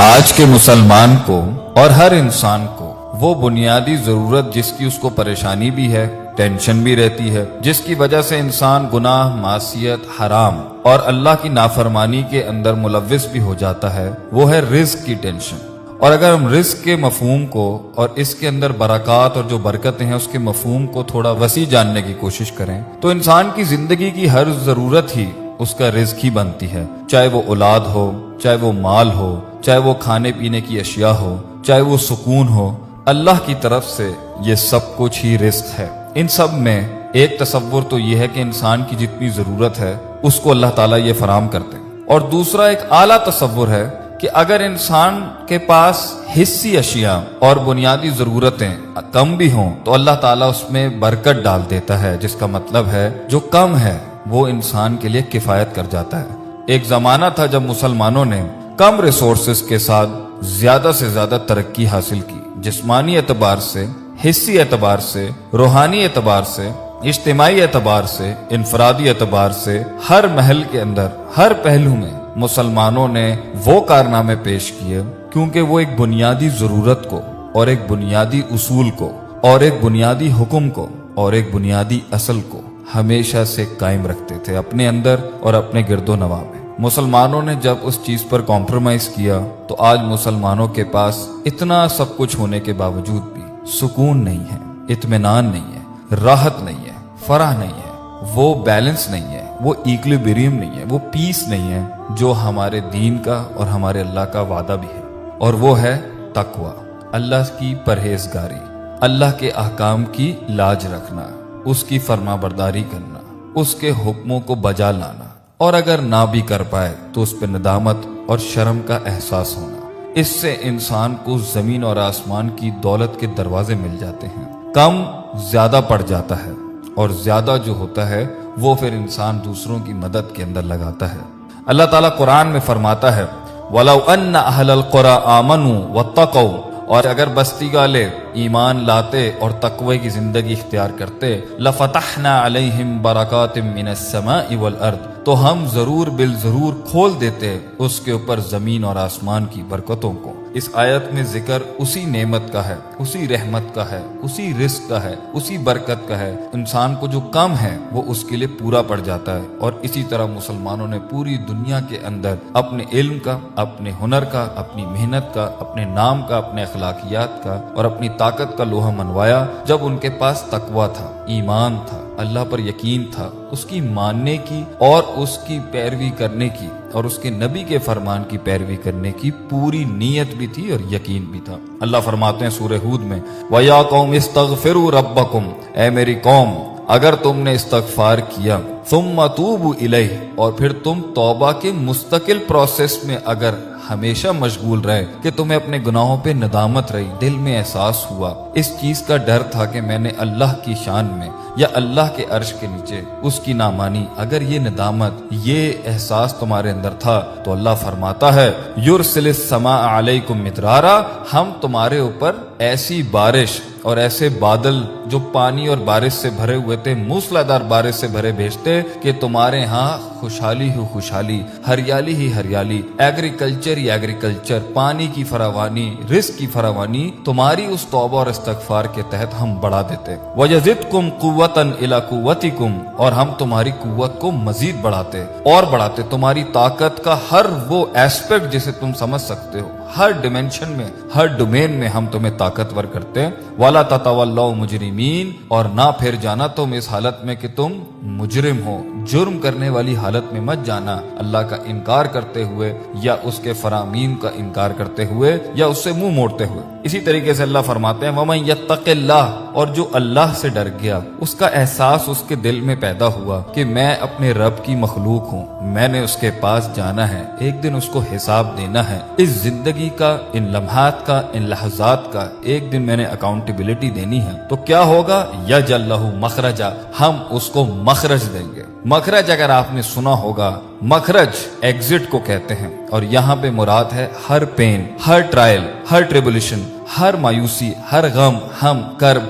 آج کے مسلمان کو اور ہر انسان کو وہ بنیادی ضرورت جس کی اس کو پریشانی بھی ہے، ٹینشن بھی رہتی ہے، جس کی وجہ سے انسان گناہ، معصیت، حرام اور اللہ کی نافرمانی کے اندر ملوث بھی ہو جاتا ہے، وہ ہے رزق کی ٹینشن۔ اور اگر ہم رزق کے مفہوم کو اور اس کے اندر برکات اور جو برکتیں ہیں اس کے مفہوم کو تھوڑا وسیع جاننے کی کوشش کریں تو انسان کی زندگی کی ہر ضرورت ہی اس کا رزق ہی بنتی ہے، چاہے وہ اولاد ہو، چاہے وہ مال ہو، چاہے وہ کھانے پینے کی اشیاء ہو، چاہے وہ سکون ہو، اللہ کی طرف سے یہ سب کچھ ہی رزق ہے۔ ان سب میں ایک تصور تو یہ ہے کہ انسان کی جتنی ضرورت ہے اس کو اللہ تعالیٰ یہ فراہم کرتے ہیں، اور دوسرا ایک اعلیٰ تصور ہے کہ اگر انسان کے پاس حصی اشیاء اور بنیادی ضرورتیں کم بھی ہوں تو اللہ تعالیٰ اس میں برکت ڈال دیتا ہے، جس کا مطلب ہے جو کم ہے وہ انسان کے لیے کفایت کر جاتا ہے۔ ایک زمانہ تھا جب مسلمانوں نے کم ریسورسز کے ساتھ زیادہ سے زیادہ ترقی حاصل کی، جسمانی اعتبار سے، حصی اعتبار سے، روحانی اعتبار سے، اجتماعی اعتبار سے، انفرادی اعتبار سے، ہر محل کے اندر، ہر پہلو میں مسلمانوں نے وہ کارنامے پیش کیے کیونکہ وہ ایک بنیادی ضرورت کو اور ایک بنیادی اصول کو اور ایک بنیادی حکم کو اور ایک بنیادی اصل کو ہمیشہ سے قائم رکھتے تھے اپنے اندر اور اپنے گرد و نواح میں۔ مسلمانوں نے جب اس چیز پر کمپرومائز کیا تو آج مسلمانوں کے پاس اتنا سب کچھ ہونے کے باوجود بھی سکون نہیں ہے، اطمینان نہیں ہے، راحت نہیں ہے، فرح نہیں ہے، وہ بیلنس نہیں ہے، وہ ایکولیبریم نہیں ہے، وہ پیس نہیں ہے جو ہمارے دین کا اور ہمارے اللہ کا وعدہ بھی ہے، اور وہ ہے تقوی، اللہ کی پرہیزگاری، اللہ کے احکام کی لاج رکھنا، اس کی فرما برداری کرنا، اس کے حکموں کو بجا لانا، اور اگر نہ بھی کر پائے تو اس پہ ندامت اور شرم کا احساس ہونا۔ اس سے انسان کو زمین اور آسمان کی دولت کے دروازے مل جاتے ہیں۔ کم زیادہ پڑ جاتا ہے اور زیادہ جو ہوتا ہے وہ پھر انسان دوسروں کی مدد کے اندر لگاتا ہے۔ اللہ تعالیٰ قرآن میں فرماتا ہے وَلَوْ أَنَّ أَهْلَ الْقُرَىٰ آمَنُوا وَاتَّقَوْا، اور اگر بستی والے ایمان لاتے اور تقوی کی زندگی اختیار کرتے لَفَتَحْنَا عَلَيْهِمْ بَرَكَاتٍ مِّنَ السَّمَاءِ وَالْأَرْضِ، تو ہم ضرور بالضرور کھول دیتے اس کے اوپر زمین اور آسمان کی برکتوں کو۔ اس آیت میں ذکر اسی نعمت کا ہے، اسی رحمت کا ہے، اسی رزق کا ہے، اسی برکت کا ہے۔ انسان کو جو کم ہے وہ اس کے لیے پورا پڑ جاتا ہے، اور اسی طرح مسلمانوں نے پوری دنیا کے اندر اپنے علم کا، اپنے ہنر کا، اپنی محنت کا، اپنے نام کا، اپنے اخلاقیات کا اور اپنی طاقت کا لوہا منوایا جب ان کے پاس تقوی تھا، ایمان تھا، اللہ پر یقین تھا، اس کی ماننے کی اور اس کی پیروی کرنے کی اور اس کے نبی کے فرمان کی پیروی کرنے کی پوری نیت بھی تھی اور یقین بھی تھا۔ اللہ فرماتے ہیں سورہ ہود میں وَيَا قَوْمِ اسْتَغْفِرُوا رَبَّكُمْ، اے میری قوم اگر تم نے استغفار کیا، ثُمَّ تُوبُوا إِلَيْهِ، اور پھر تم توبہ کے مستقل پروسیس میں اگر ہمیشہ مشغول رہے کہ تمہیں اپنے گناہوں پہ ندامت رہی، دل میں احساس ہوا، اس چیز کا ڈر تھا کہ میں نے اللہ کی شان میں یا اللہ کے عرش کے نیچے اس کی نامانی، اگر یہ ندامت، یہ احساس تمہارے اندر تھا تو اللہ فرماتا ہے یرسل السماء علیکم مدرارا، ہم تمہارے اوپر ایسی بارش اور ایسے بادل جو پانی اور بارش سے بھرے ہوئے تھے، موسلادھار بارش سے بھرے بھیجتے کہ تمہارے ہاں خوشحالی ہی خوشحالی، ہریالی ہی ہریالی، ایگریکلچر ہی ایگریکلچر، پانی کی فراوانی، رزق کی فراوانی تمہاری اس توبہ اور استغفار کے تحت ہم بڑھا دیتے۔ وَيَزِدْكُمْ قُوَّةً إِلَىٰ قُوَّتِكُمْ، اور ہم تمہاری قوت کو مزید بڑھاتے اور بڑھاتے، تمہاری طاقت کا ہر وہ ایسپیکٹ جسے تم سمجھ سکتے ہو، ہر ڈیمنشن میں، ہر ڈومین میں ہم تمہیں طاقتور کرتے۔ وَلَا تَتَوَلَّوْا مُجْرِمِينَ، اور نہ پھر جانا تم اس حالت میں کہ تم مجرم ہو، جرم کرنے والی حالت میں مت جانا، اللہ کا انکار کرتے ہوئے یا اس کے فرامین کا انکار کرتے ہوئے یا اس سے منہ موڑتے ہوئے۔ اسی طریقے سے اللہ فرماتے ہیں وَمَن يَتَّقِ اللَّهَ، اور جو اللہ سے ڈر گیا، اس کا احساس اس کے دل میں پیدا ہوا کہ میں اپنے رب کی مخلوق ہوں، میں نے اس کے پاس جانا ہے، ایک دن اس کو حساب دینا ہے، اس زندگی کا، ان لمحات کا، ان لحظات کا ایک دن میں نے اکاؤنٹیبلٹی دینی ہے، تو کیا ہوگا یجعل لہ مخرجا، ہم اس کو مخرج دیں گے۔ مخرج اگر آپ نے سنا ہوگا، مخرج ایگزٹ کو کہتے ہیں، اور یہاں پہ مراد ہے ہر پین، ہر ٹرائل، ہر ٹریبولیشن، ہر مایوسی، ہر غم، ہم کرب،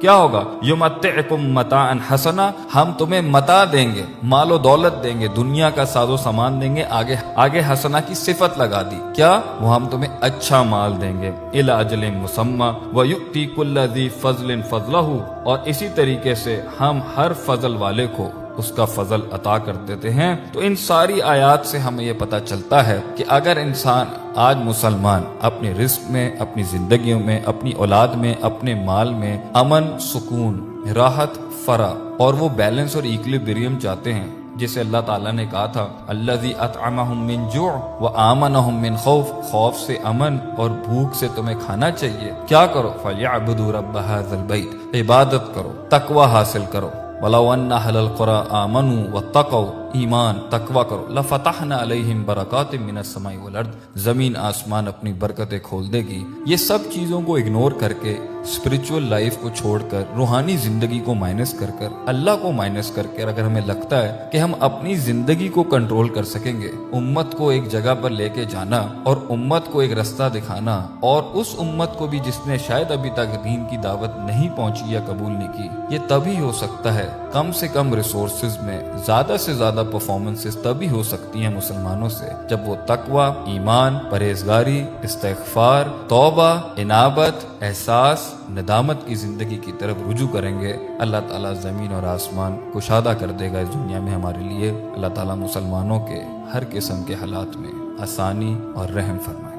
کیا ہوگا؟ یمتعکم متاعا حسنا، ہم تمہیں متاع دیں گے، مال و دولت دیں گے، دنیا کا ساز و سامان دیں گے۔ آگے حسنا کی صفت لگا دی، کیا؟ وہ ہم تمہیں اچھا مال دیں گے، الی اجل مسمی ویؤتی کل ذی فضل فضلہ، اور اسی طریقے سے ہم ہر فضل والے کو اس کا فضل عطا کر دیتے ہیں۔ تو ان ساری آیات سے ہمیں یہ پتہ چلتا ہے کہ اگر انسان آج مسلمان اپنے رزق میں، اپنی زندگیوں میں، اپنی اولاد میں، اپنے مال میں امن، سکون، راحت، فرح اور وہ بیلنس اور ایکولیبریم چاہتے ہیں، جسے اللہ تعالیٰ نے کہا تھا الذی اطعمہم من جوع وآمنہم من خوف، خوف سے امن اور بھوک سے تمہیں کھانا چاہیے، کیا کرو؟ فلیعبدوا رب ھذا البیت، عبادت کرو، تقوی حاصل کرو۔ وَلَوْ أَنَّ أَهْلَ الْقُرَىٰ آمَنُوا وَاتَّقَوْا، ایمان تقوی کرو، لَفَتَحْنَا عَلَيْهِمْ بَرَكَاتٍ مِّنَ السَّمَاءِ وَالْأَرْضِ، زمین آسمان اپنی برکتیں کھول دے گی۔ یہ سب چیزوں کو اگنور کر کے، اسپرچول لائف کو چھوڑ کر، روحانی زندگی کو مائنس کر کر، اللہ کو مائنس کر کے اگر ہمیں لگتا ہے کہ ہم اپنی زندگی کو کنٹرول کر سکیں گے، امت کو ایک جگہ پر لے کے جانا اور امت کو ایک رستہ دکھانا، اور اس امت کو بھی جس نے شاید ابھی تک دین کی دعوت نہیں پہنچی یا قبول نہیں کی، یہ تبھی ہو سکتا ہے کم سے کم ریسورسز میں زیادہ سے زیادہ پرفارمنسز تبھی ہو سکتی ہیں مسلمانوں سے جب وہ تقوی، ایمان، پرہیزگاری، استغفار، توبہ، انابت، احساس، ندامت کی زندگی کی طرف رجوع کریں گے۔ اللہ تعالیٰ زمین اور آسمان کشادہ کر دے گا اس دنیا میں ہمارے لیے۔ اللہ تعالیٰ مسلمانوں کے ہر قسم کے حالات میں آسانی اور رحم فرمائے۔